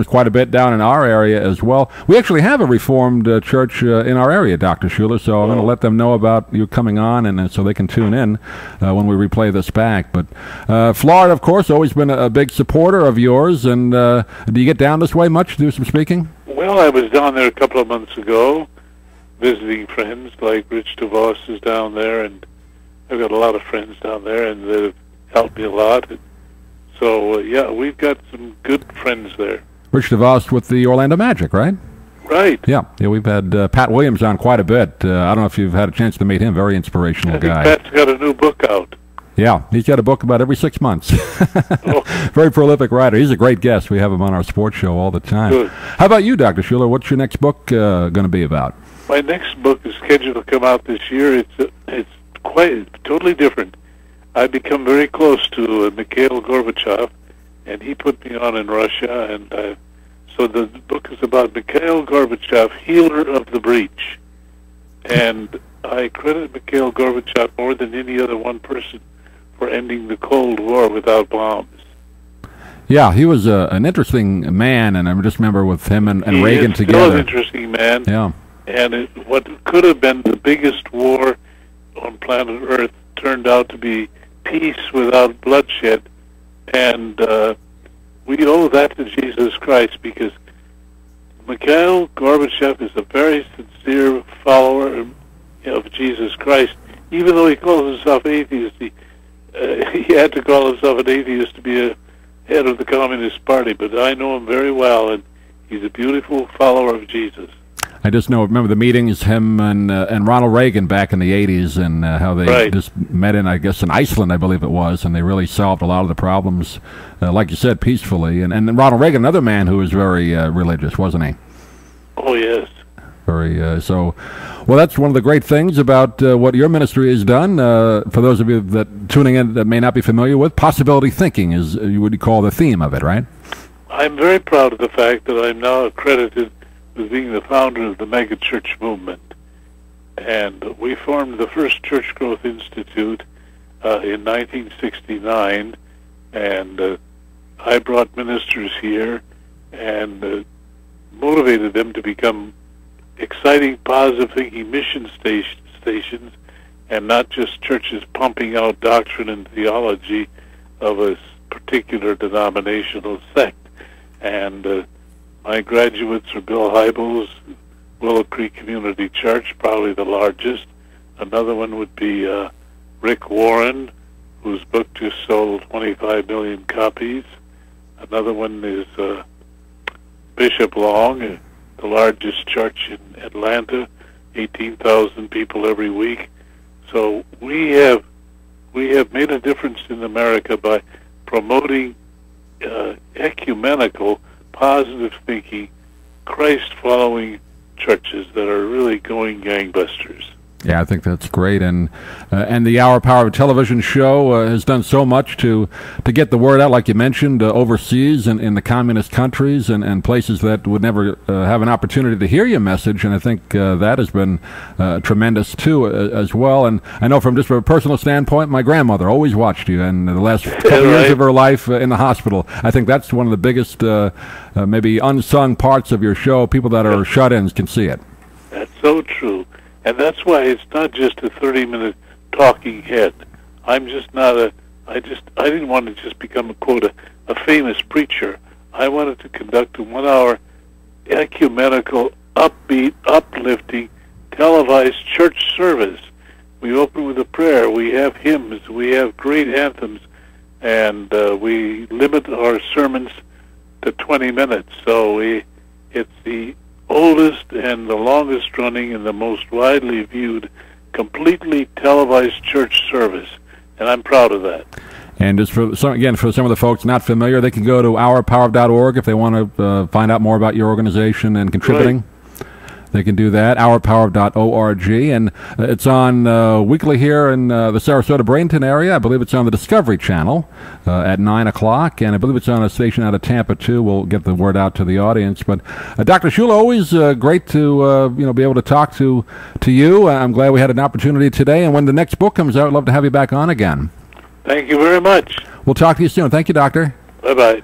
quite a bit down in our area as well. We actually have a Reformed church in our area, Dr. Schuller, so I'm going to let them know about you coming on, and so they can tune in when we replay this back. But Florida, of course, always been a big supporter of yours, and do you get down this way much to do some speaking? Well, I was down there a couple of months ago visiting friends, like Rich DeVos is down there, and I've got a lot of friends down there, and they've helped me a lot. So, yeah, we've got some good friends there. Rich DeVos with the Orlando Magic, right? Right. Yeah, we've had Pat Williams on quite a bit. I don't know if you've had a chance to meet him. Very inspirational guy. Pat's got a new book out. Yeah, he's got a book about every 6 months. Very prolific writer. He's a great guest. We have him on our sports show all the time. Good. How about you, Dr. Schuller? What's your next book going to be about? My next book is scheduled to come out this year. It's quite totally different. I've become very close to Mikhail Gorbachev, and he put me on in Russia, and so the book is about Mikhail Gorbachev, healer of the breach. And I credit Mikhail Gorbachev more than any other one person for ending the Cold War without bombs. Yeah, he was an interesting man, and I just remember with him and Reagan together. He was an interesting man. Yeah. And what could have been the biggest war on planet Earth turned out to be peace without bloodshed. And we owe that to Jesus Christ, because Mikhail Gorbachev is a very sincere follower of Jesus Christ. Even though he calls himself atheist, he had to call himself an atheist to be a head of the Communist Party. But I know him very well, and he's a beautiful follower of Jesus. I just remember the meetings, him and Ronald Reagan back in the 80s, and how they just met in, I guess, in Iceland, I believe it was, and they really solved a lot of the problems, like you said, peacefully. And Ronald Reagan, another man who was very religious, wasn't he? Oh, yes. Very so. Well, that's one of the great things about what your ministry has done. For those of you that tuning in that may not be familiar with, possibility thinking is you would call the theme of it, right? I'm very proud of the fact that I'm now accredited with being the founder of the megachurch movement. And we formed the first Church Growth Institute in 1969, and I brought ministers here and motivated them to become exciting, positive thinking mission stations, and not just churches pumping out doctrine and theology of a particular denominational sect. And my graduates are Bill Hybels, Willow Creek Community Church, probably the largest. Another one would be Rick Warren, whose book just sold 25 million copies. Another one is Bishop Long, the largest church in Atlanta, 18,000 people every week. So we have made a difference in America by promoting ecumenical, positive thinking, Christ-following churches that are really going gangbusters. Yeah, I think that's great, and the Hour Power of Television show has done so much to get the word out, like you mentioned, overseas and in the communist countries and places that would never have an opportunity to hear your message, and I think that has been tremendous too as well. And I know from just a personal standpoint, my grandmother always watched you, and the last couple years of her life in the hospital. I think that's one of the biggest, maybe unsung parts of your show. People that are shut-ins can see it. That's so true. And that's why it's not just a 30-minute talking head. I'm just not I didn't want to just become, a famous preacher. I wanted to conduct a 1-hour ecumenical, upbeat, uplifting, televised church service. We open with a prayer. We have hymns. We have great anthems. And we limit our sermons to 20 minutes. So it's the oldest and the longest running and the most widely viewed completely televised church service, and I'm proud of that. And just for some of the folks not familiar, they can go to ourpower.org if they want to find out more about your organization and contributing. Right. They can do that, ourpower.org, and it's on weekly here in the Sarasota-Bradenton area. I believe it's on the Discovery Channel at 9 o'clock, and I believe it's on a station out of Tampa, too. We'll get the word out to the audience. But Dr. Schuller, always great to be able to talk to you. I'm glad we had an opportunity today, and when the next book comes out, I'd love to have you back on again. Thank you very much. We'll talk to you soon. Thank you, Doctor. Bye-bye.